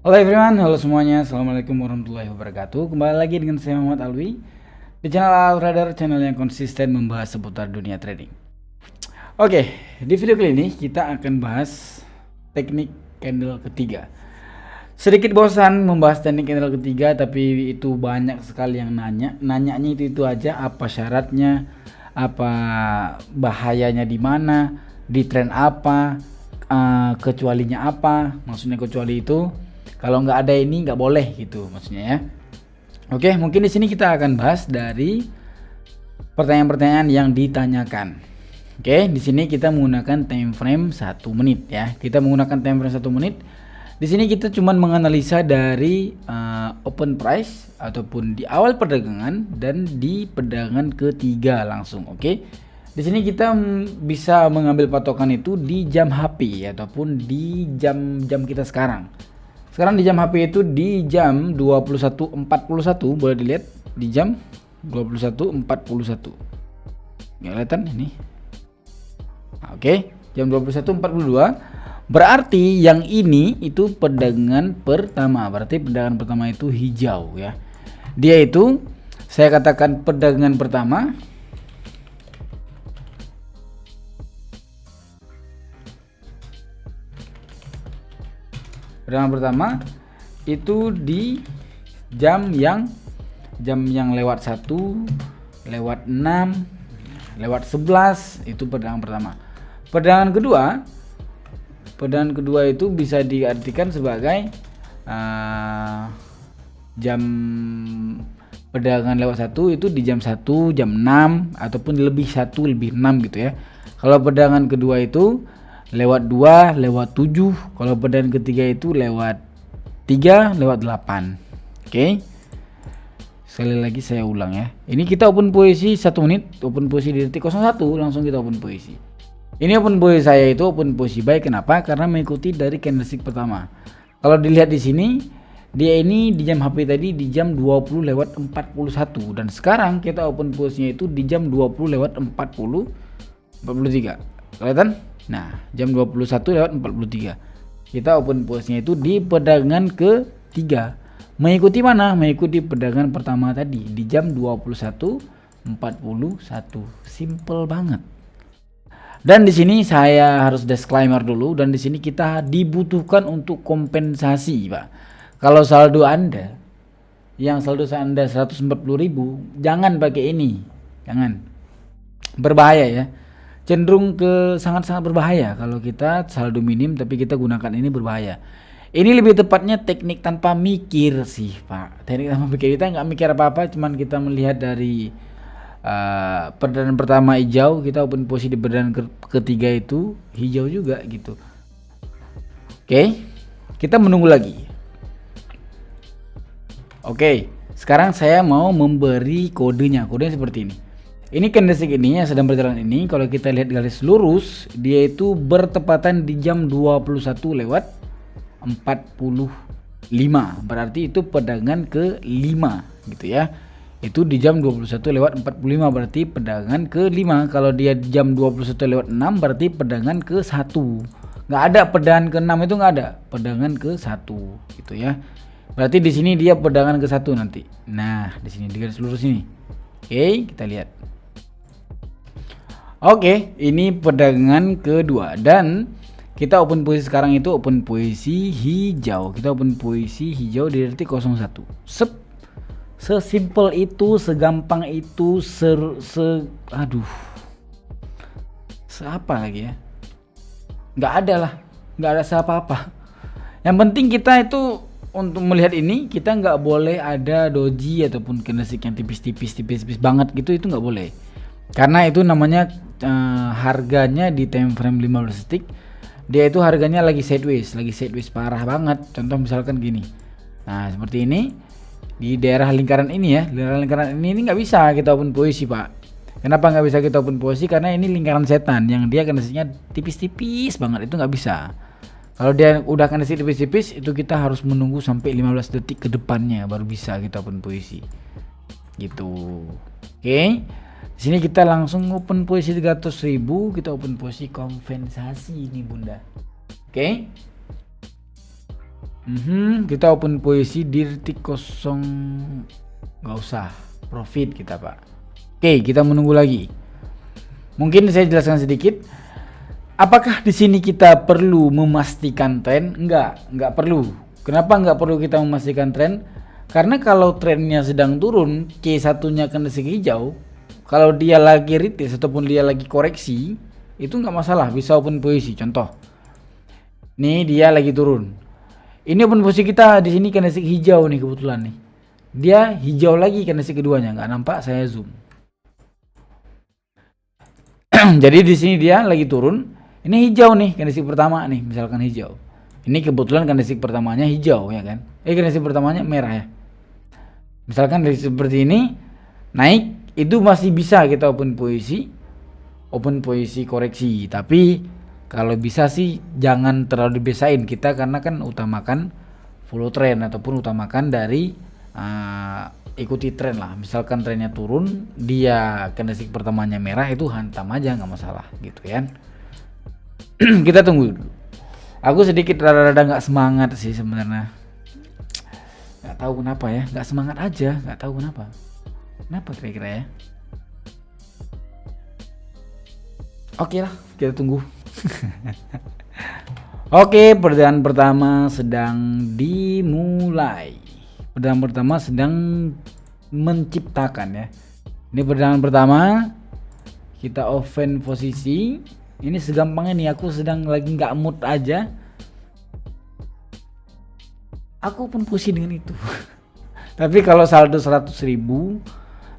Halo everyone, halo semuanya. Assalamualaikum warahmatullahi wabarakatuh. Kembali lagi dengan saya Muhammad Alwi di channel Altrader, channel yang konsisten membahas seputar dunia trading. Oke, di video kali ini kita akan bahas teknik candle ketiga. Sedikit bosan membahas teknik candle ketiga, tapi itu banyak sekali yang nanyanya itu aja, apa syaratnya, apa bahayanya di mana, di trend apa, kecualinya apa. Maksudnya kecuali itu kalau nggak ada ini nggak boleh gitu maksudnya ya. Oke, mungkin di sini kita akan bahas dari pertanyaan-pertanyaan yang ditanyakan. Oke, di sini kita menggunakan time frame 1 menit ya. Kita menggunakan time frame 1 menit. Di sini kita cuma menganalisa dari open price ataupun di awal perdagangan dan di perdagangan ketiga langsung. Oke. Di sini kita bisa mengambil patokan itu di jam HP ataupun di jam-jam kita sekarang. Sekarang di jam HP itu di jam 21.41, boleh dilihat di jam 21.41. Nggak kelihatan ini. Oke, jam 21.42. Berarti yang ini itu perdagangan pertama. Berarti perdagangan pertama itu hijau ya. Dia itu saya katakan perdagangan pertama. Perdagangan pertama itu di jam yang lewat 1, lewat 6, lewat 11, itu perdagangan pertama. Perdagangan kedua itu bisa diartikan sebagai jam perdagangan lewat 1 itu di jam 1, jam 6 ataupun lebih 1, lebih 6 gitu ya. Kalau perdagangan kedua itu lewat 2, lewat 7. Kalau perdagangan ketiga itu lewat 3, lewat 8. Oke. Sekali lagi saya ulang ya. Ini kita open posisi 1 menit, open posisi di detik 01, langsung kita open posisi. Ini open posisi saya itu open posisi buy. Kenapa? Karena mengikuti dari candlestick pertama. Kalau dilihat di sini, dia ini di jam HP tadi di jam 20 lewat 41 dan sekarang kita open posisinya itu di jam 20 lewat 43. Kelihatan? Nah, jam 21 lewat 43. Kita open posisinya itu di perdagangan ketiga. Mengikuti mana? Mengikuti perdagangan pertama tadi di jam 21.41. Simple banget. Dan di sini saya harus disclaimer dulu, dan di sini kita dibutuhkan untuk kompensasi, Pak. Kalau saldo Anda yang saldo Anda 140.000, jangan pakai ini. Jangan. Berbahaya ya. Cenderung ke sangat-sangat berbahaya kalau kita saldo minim tapi kita gunakan ini, berbahaya. Ini lebih tepatnya teknik tanpa mikir sih Pak. Teknik tanpa mikir, kita nggak mikir apa-apa, cuman kita melihat dari perdagangan pertama hijau, kita open posisi di perdagangan ketiga itu hijau juga gitu. Oke, kita menunggu lagi. Oke, sekarang saya mau memberi kodenya. Kodenya seperti ini. Ini candlestick ini yang sedang berjalan ini, kalau kita lihat garis lurus, dia itu bertepatan di jam 21 lewat 45. Berarti itu perdagangan ke-5 gitu ya. Itu di jam 21 lewat 45 berarti perdagangan ke-5. Kalau dia jam 21 lewat 6 berarti perdagangan ke-1. Nggak ada perdagangan ke-6, itu nggak ada. Perdagangan ke-1 gitu ya. Berarti di sini dia perdagangan ke-1 nanti. Nah, di sini di garis lurus ini. Oke, kita lihat. Oke, ini perdagangan kedua dan kita open posisi sekarang itu open posisi hijau. Kita open posisi hijau di detik 01. Sesimpel itu, segampang itu, apa lagi ya? Nggak ada lah, nggak ada apa-apa. Yang penting kita itu untuk melihat ini, kita nggak boleh ada doji ataupun candlestick yang tipis banget gitu, itu nggak boleh. Karena itu namanya harganya di time frame 15 detik, dia itu harganya lagi sideways parah banget. Contoh misalkan gini. Nah, seperti ini di daerah lingkaran ini ya, lingkaran ini nggak bisa kita open posisi Pak. Kenapa nggak bisa kita open posisi? Karena ini lingkaran setan yang dia candlesticknya tipis banget, itu nggak bisa. Kalau dia udah candlestick tipis itu kita harus menunggu sampai 15 detik ke depannya baru bisa kita open posisi gitu. Oke. Di sini kita langsung open posisi 300.000, kita open posisi kompensasi ini Bunda. Oke. Kita open posisi di detik kosong, nggak usah profit kita pak. Oke, kita menunggu lagi. Mungkin saya jelaskan sedikit. Apakah di sini kita perlu memastikan tren? Enggak perlu. Kenapa enggak perlu kita memastikan tren? Karena kalau trennya sedang turun, C1-nya candlestick hijau, kalau dia lagi retest ataupun dia lagi koreksi, itu enggak masalah, bisa open posisi. Contoh, nih dia lagi turun. Ini open posisi kita di sini candlestick hijau nih kebetulan nih. Dia hijau lagi candlestick keduanya, nggak nampak, saya zoom. Jadi di sini dia lagi turun. Ini hijau nih candlestick pertama nih, misalkan hijau. Ini kebetulan candlestick pertamanya hijau ya kan. Candlestick pertamanya merah ya. Misalkan dari seperti ini naik, itu masih bisa kita open posisi koreksi. Tapi kalau bisa sih jangan terlalu dibiasain kita, karena kan utamakan follow trend ataupun utamakan dari ikuti tren lah. Misalkan trennya turun, dia candlestick pertamanya merah, itu hantam aja, nggak masalah gitu ya. Kita tunggu dulu. Aku sedikit rada-rada nggak semangat sih sebenarnya. Nggak tahu kenapa ya, nggak semangat aja, nggak tahu kenapa. Kenapa kira-kira ya? Oke lah, kita tunggu. Oke, perdaan pertama sedang dimulai. Perdaan pertama sedang menciptakan ya. Ini perdaan pertama, kita open posisi. Ini segampangnya nih, aku sedang lagi nggak mood aja, aku open posisi dengan itu. Tapi kalau saldo 100.000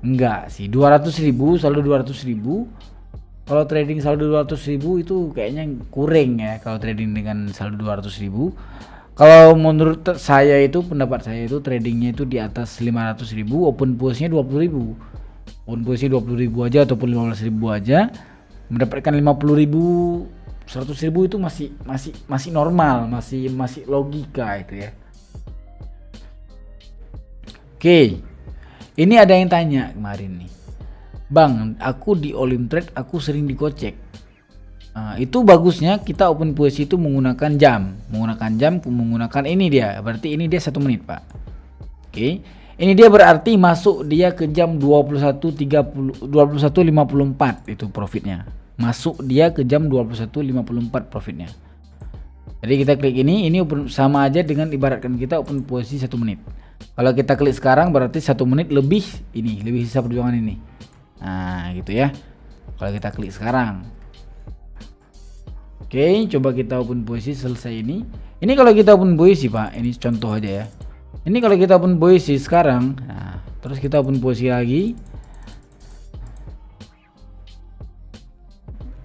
enggak sih, 200.000 saldo 200.000. Kalau trading saldo 200.000 itu kayaknya kurang ya, kalau trading dengan saldo 200.000. Kalau menurut saya itu, pendapat saya itu tradingnya itu di atas 500.000, open posisinya 20.000. Open posisi 20.000 aja ataupun 15.000 aja, mendapatkan 50.000, 100.000 itu masih normal, masih logika itu ya. Oke. Ini ada yang tanya kemarin nih. Bang, aku di Olim Trade aku sering dikocek. Itu bagusnya kita open posisi itu menggunakan jam, menggunakan ini dia. Berarti ini dia 1 menit, Pak. Oke. Ini dia berarti masuk dia ke jam 21.54 itu profitnya. Masuk dia ke jam 21.54 profitnya. Jadi kita klik ini sama aja dengan ibaratkan kita open posisi 1 menit. Kalau kita klik sekarang berarti 1 menit lebih sisa perjuangan ini. Nah gitu ya, kalau kita klik sekarang. Oke, coba kita open posisi selesai ini. Ini kalau kita open posisi Pak, ini contoh aja ya. Ini kalau kita open posisi sekarang, nah, terus kita open posisi lagi.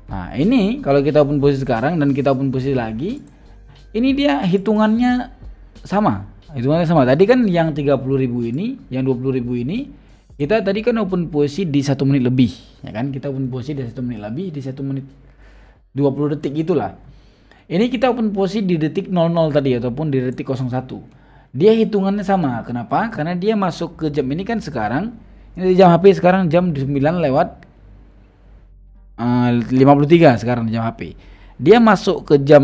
Nah ini kalau kita open posisi sekarang dan kita open posisi lagi, ini dia hitungannya sama. Tadi kan yang 30.000 ini, yang 20.000 ini, kita tadi kan open posisi di 1 menit lebih, ya kan? Kita open posisi di 1 menit lebih, di 1 menit 20 detik itulah. Ini kita open posisi di detik 00 tadi ataupun di detik 01. Dia hitungannya sama. Kenapa? Karena dia masuk ke jam ini kan sekarang. Ini di jam HP sekarang jam 9 lewat 53 sekarang di jam HP. Dia masuk ke jam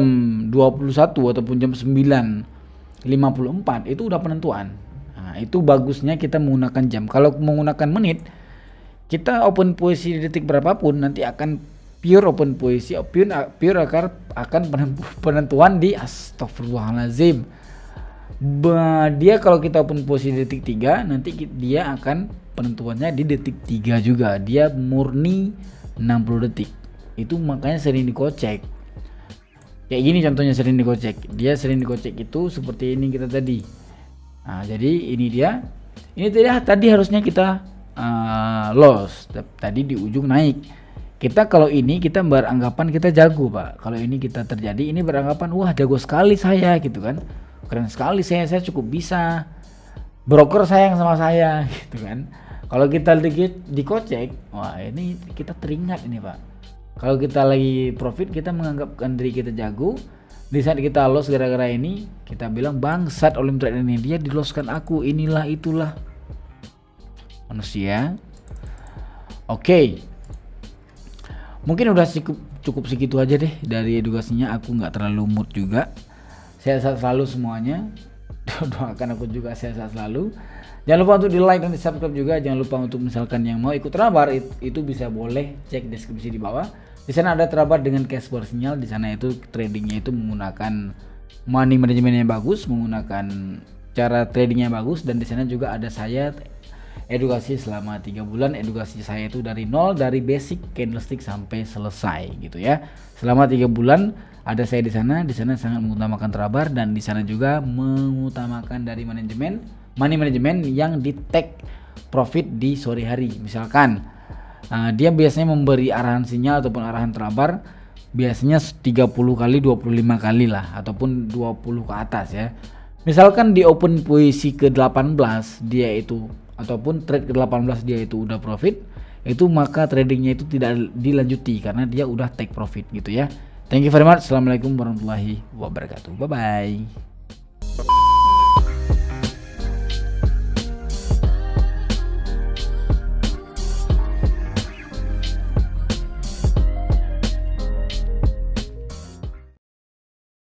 21 ataupun jam 9.54 itu udah penentuan. Nah, itu bagusnya kita menggunakan jam. Kalau menggunakan menit, kita open posisi di detik berapapun nanti akan pure open posisi, pure akan penentuan di astagfirullahalazim. Dia kalau kita open posisi di detik 3, nanti dia akan penentuannya di detik 3 juga. Dia murni 60 detik. Itu makanya sering dikocek. Kayak gini contohnya sering dikocek. Dia sering dikocek itu seperti ini kita tadi. Nah, jadi ini dia. Ini tadi harusnya kita loss. Tadi di ujung naik. Kita kalau ini kita beranggapan kita jago, Pak. Kalau ini kita terjadi, ini beranggapan wah jago sekali saya gitu kan. Keren sekali saya cukup bisa. Broker sayang sama saya gitu kan. Kalau kita dikocek, wah ini kita teringat ini, Pak. Kalau kita lagi profit, kita menganggapkan diri kita jago. Di saat kita loss gara-gara ini, kita bilang bangsat Olim Trade ini, dia di-losskan aku, inilah itulah manusia. Oke. Mungkin udah cukup segitu aja deh dari edukasinya. Aku nggak terlalu mood juga. Saya selalu semuanya. doakan aku juga sehat selalu. Jangan lupa untuk di like dan di subscribe juga. Jangan lupa untuk misalkan yang mau ikut Trabar itu bisa boleh cek deskripsi di bawah. Di sana ada Trabar dengan cash for sinyal. Di sana itu tradingnya itu menggunakan money management yang bagus, menggunakan cara tradingnya bagus, dan di sana juga ada saya edukasi selama 3 bulan. Edukasi saya itu dari nol, dari basic candlestick sampai selesai gitu ya. Selama 3 bulan ada saya di sana. Di sana sangat mengutamakan Trabar, dan di sana juga mengutamakan dari money management yang di take profit di sore hari. Misalkan dia biasanya memberi arahan sinyal ataupun arahan Trabar biasanya 30 kali, 25 kali lah, ataupun 20 ke atas ya. Misalkan di open posisi ke-18 dia itu, ataupun trade ke-18 dia itu udah profit, itu maka tradingnya itu tidak dilanjuti karena dia udah take profit gitu ya. Thank you very much. Assalamualaikum warahmatullahi wabarakatuh. Bye bye.